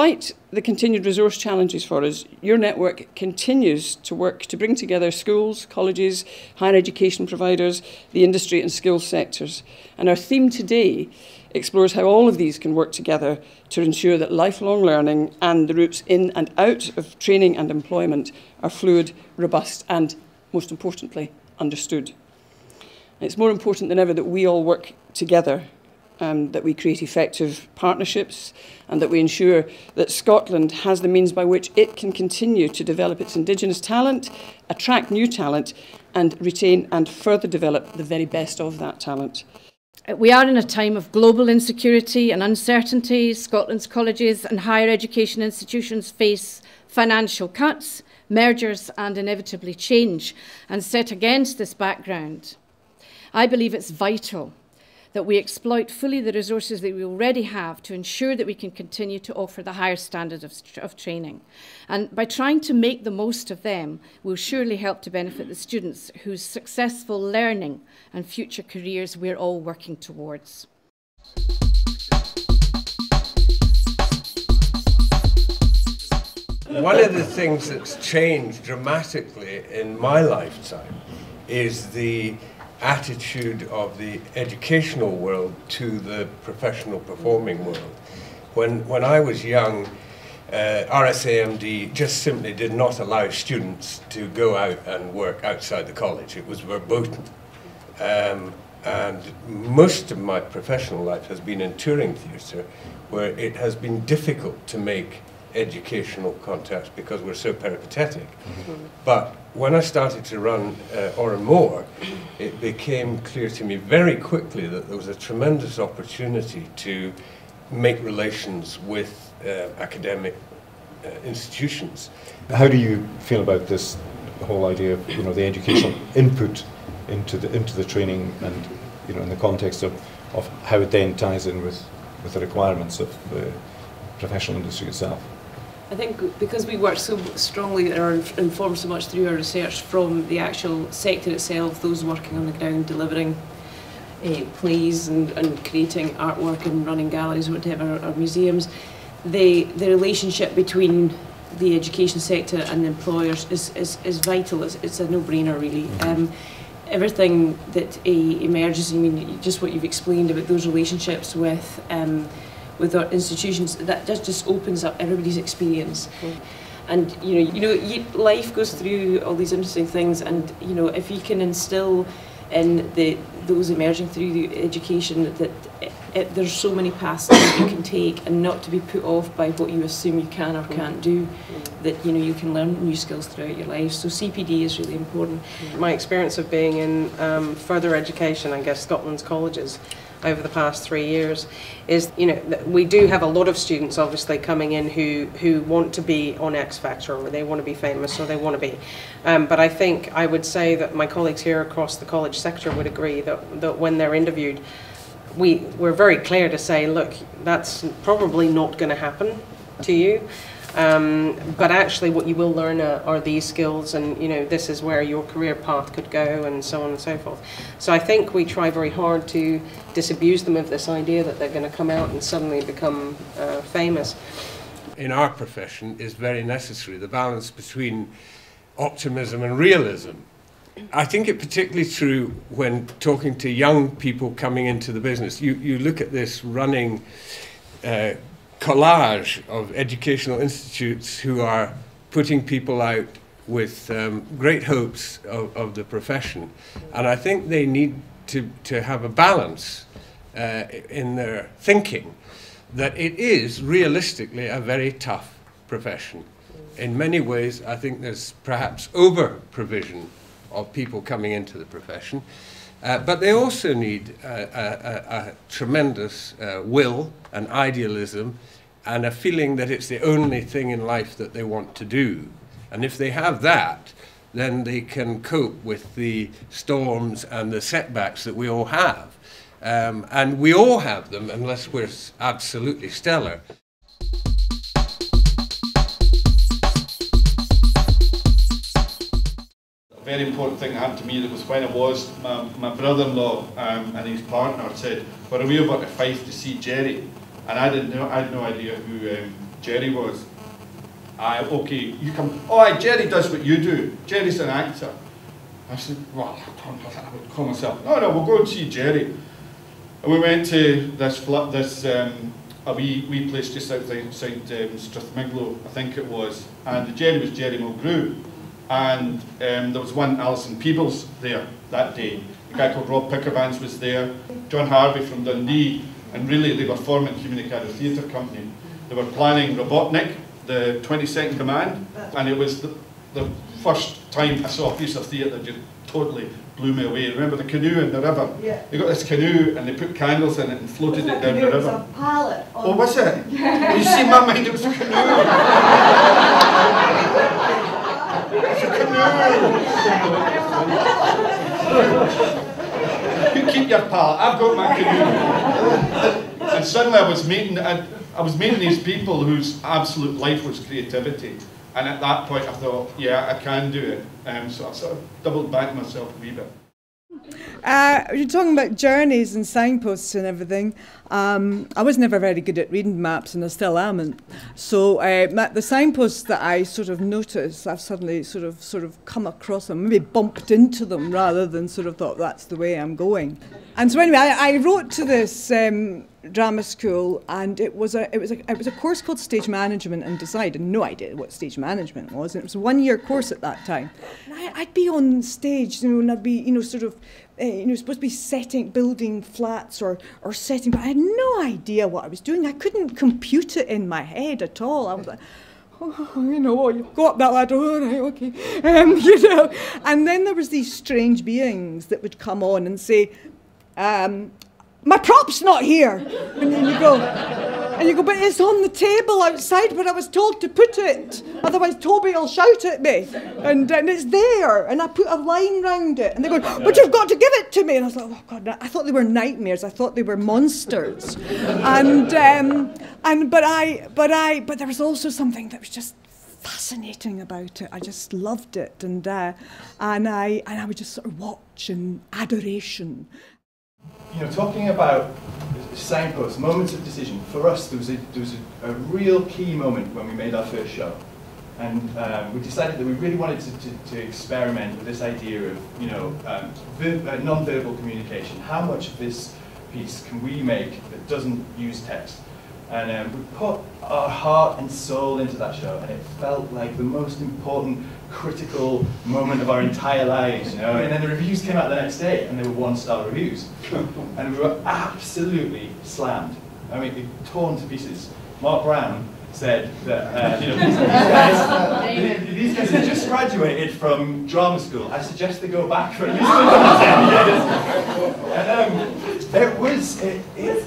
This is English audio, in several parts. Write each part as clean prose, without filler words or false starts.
Despite the continued resource challenges for us, your network continues to work to bring together schools, colleges, higher education providers, the industry and skills sectors. And our theme today explores how all of these can work together to ensure that lifelong learning and the routes in and out of training and employment are fluid, robust and, most importantly, understood. And it's more important than ever that we all work together, that we create effective partnerships and that we ensure that Scotland has the means by which it can continue to develop its Indigenous talent, attract new talent and retain and further develop the very best of that talent. We are in a time of global insecurity and uncertainty. Scotland's colleges and higher education institutions face financial cuts, mergers and inevitably change. And set against this background, I believe it's vital that we exploit fully the resources that we already have to ensure that we can continue to offer the higher standard of training. And by trying to make the most of them, we'll surely help to benefit the students whose successful learning and future careers we're all working towards. One of the things that's changed dramatically in my lifetime is the attitude of the educational world to the professional performing world. When I was young, RSAMD just simply did not allow students to go out and work outside the college. It was verboten. And most of my professional life has been in touring theatre, where it has been difficult to make educational contacts because we're so peripatetic. But when I started to run Oran Moor, it became clear to me very quickly that there was a tremendous opportunity to make relations with academic institutions. How do you feel about this whole idea of, the educational input into the training, and in the context of how it then ties in with the requirements of the professional industry itself? I think because we work so strongly and are informed so much through our research from the actual sector itself, those working on the ground delivering plays and creating artwork and running galleries or whatever, or museums, the relationship between the education sector and the employers is vital. It's a no-brainer really. Everything that emerges, just what you've explained about those relationships with our institutions, that just opens up everybody's experience. And life goes through all these interesting things, and if you can instill in those emerging through the education that there's so many paths that you can take, and not to be put off by what you assume you can or can't do, that you can learn new skills throughout your life. So CPD is really important. My experience of being in further education, I guess Scotland's colleges, over the past 3 years is, we do have a lot of students obviously coming in who want to be on X Factor, or they want to be famous, or they want to be. But I think I would say that my colleagues here across the college sector would agree that when they're interviewed, we're very clear to say, look, that's probably not going to happen to you. But actually what you will learn are these skills, and this is where your career path could go, and so on and so forth. So I think we try very hard to disabuse them of this idea that they're going to come out and suddenly become famous. In our profession is very necessary, the balance between optimism and realism. I think it's particularly true when talking to young people coming into the business. You look at this running collage of educational institutes who are putting people out with great hopes of the profession, and I think they need to have a balance in their thinking that it is realistically a very tough profession. In many ways, I think there's perhaps over-provision of people coming into the profession, but they also need a tremendous will and idealism and a feeling that it's the only thing in life that they want to do. And if they have that, then they can cope with the storms and the setbacks that we all have. And we all have them unless we're absolutely stellar. A very important thing that happened to me, that was when I was, my brother-in-law and his partner said, we're away over to Fife to see Jerry. And I had no idea who Jerry was. Aye, okay, you come. Oh, aye, Jerry does what you do. Jerry's an actor. I said, well, I would call myself. No, we'll go and see Jerry. And we went to this a wee place just outside Strathmiglo, I think it was. And the Jerry was Jerry Mulgrew. And there was one Alison Peebles there that day. A guy called Rob Pickervans was there. John Harvey from Dundee. And really they were forming Communicator Theatre Company. They were planning Robotnik, the 22nd Command. And it was the first time I saw a piece of theatre that just totally blew me away. Remember the canoe in the river? Yeah. They got this canoe and they put candles in it and floated it down the river. It was a pallet. Oh, was it? Well, you see, in my mind it was a canoe. It's a canoe. You keep your pallet. I've got my canoe. And suddenly I was meeting these people whose absolute life was creativity. And at that point I thought, yeah, I can do it. So I sort of doubled back myself a wee bit. You're talking about journeys and signposts and everything. I was never very good at reading maps, and I still am. So the signposts that I sort of noticed, I've suddenly sort of come across them, maybe bumped into them rather than sort of thought that's the way I'm going. And so anyway, I wrote to this drama school, and it was a course called Stage Management and Design. I had no idea what stage management was, and it was a one-year course at that time. And I'd be on stage, and I'd be, sort of, supposed to be building flats or setting, but I had no idea what I was doing. I couldn't compute it in my head at all. I was like, oh, you go up that ladder, all right, okay, And then there was these strange beings that would come on and say, my prop's not here. And then you go, but it's on the table outside where I was told to put it. Otherwise Toby will shout at me. And it's there. And I put a line round it. And they go, but you've got to give it to me. And I was like, oh God, I thought they were nightmares. I thought they were monsters. But there was also something that was just fascinating about it. I just loved it. And I would just sort of watch in adoration. Talking about signposts, moments of decision, for us there was a real key moment when we made our first show. And we decided that we really wanted to experiment with this idea of non-verbal communication. How much of this piece can we make that doesn't use text? And we put our heart and soul into that show, and it felt like the most important, critical moment of our entire lives, And then the reviews came out the next day, and they were one-star reviews. And we were absolutely slammed. I mean, torn to pieces. Mark Brown said that, these guys had just graduated from drama school. I suggest they go back for at least another 10 years. And it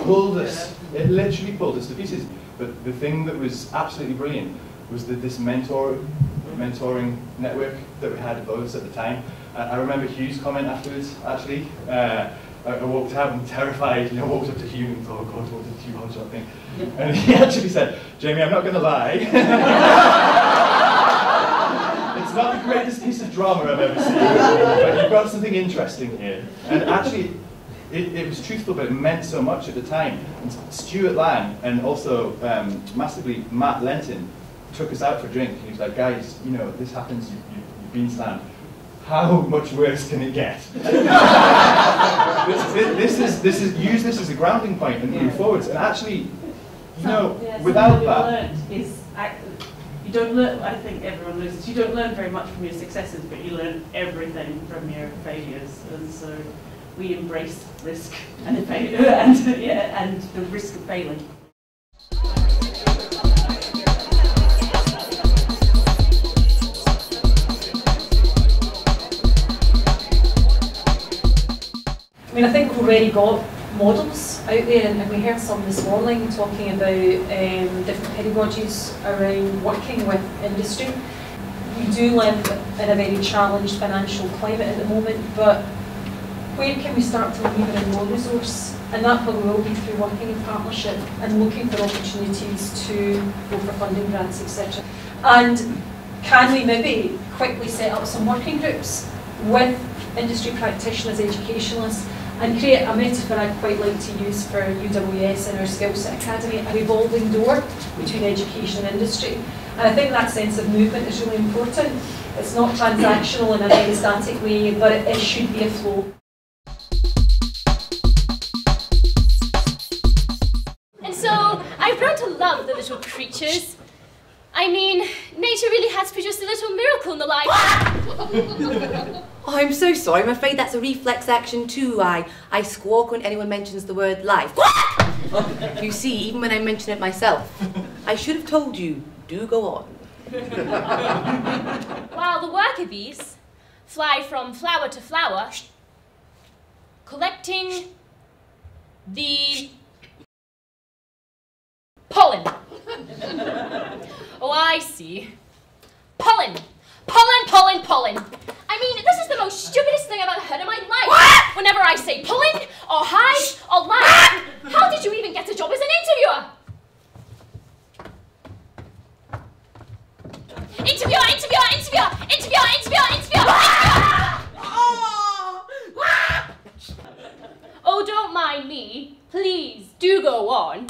pulled us. It literally pulled us to pieces. But the thing that was absolutely brilliant was that this mentoring network that we had both at the time. I remember Hugh's comment afterwards, actually. I walked out and terrified, walked up to Hugh and thought, oh God, what did Hugh Hodgson think? And he actually said, Jamie, I'm not going to lie. It's not the greatest piece of drama I've ever seen, but you've got something interesting here. And actually, it was truthful, but it meant so much at the time. And Stuart Lang and also massively MacLennan took us out for a drink. He was like, guys, this happens, you've been slammed. How much worse can it get? Use this as a grounding point and move forwards. And actually, without that, you don't learn. I think everyone knows this. You don't learn very much from your successes, but you learn everything from your failures. And so we embrace risk and failure, and the risk of failing. I think we've already got models out there, and we heard some this morning talking about different pedagogies around working with industry. We do live in a very challenged financial climate at the moment, but where can we start to lever in more resource? And that probably will be through working in partnership and looking for opportunities to go for funding grants, etc. And can we maybe quickly set up some working groups with industry practitioners, educationalists, and create a metaphor I quite like to use for UWS and our Skillset Academy, a revolving door between education and industry. And I think that sense of movement is really important. It's not transactional in a very static way, but it should be a flow. And so I've grown to love the little creatures. I mean, nature really has produced a little miracle in the life. Oh, I'm so sorry. I'm afraid that's a reflex action too. I squawk when anyone mentions the word life. You see, even when I mention it myself, I should have told you, do go on. While the worker bees fly from flower to flower, collecting the pollen. Oh, I see. Pollen. Pollen, pollen, pollen. I mean, this is the most stupidest thing I've ever heard in my life. Whenever I say pollen, or hive, or live, how did you even get a job as an interviewer? Interviewer, interviewer, interviewer, interviewer, interviewer, interviewer, interviewer. Oh, don't mind me. Please, do go on.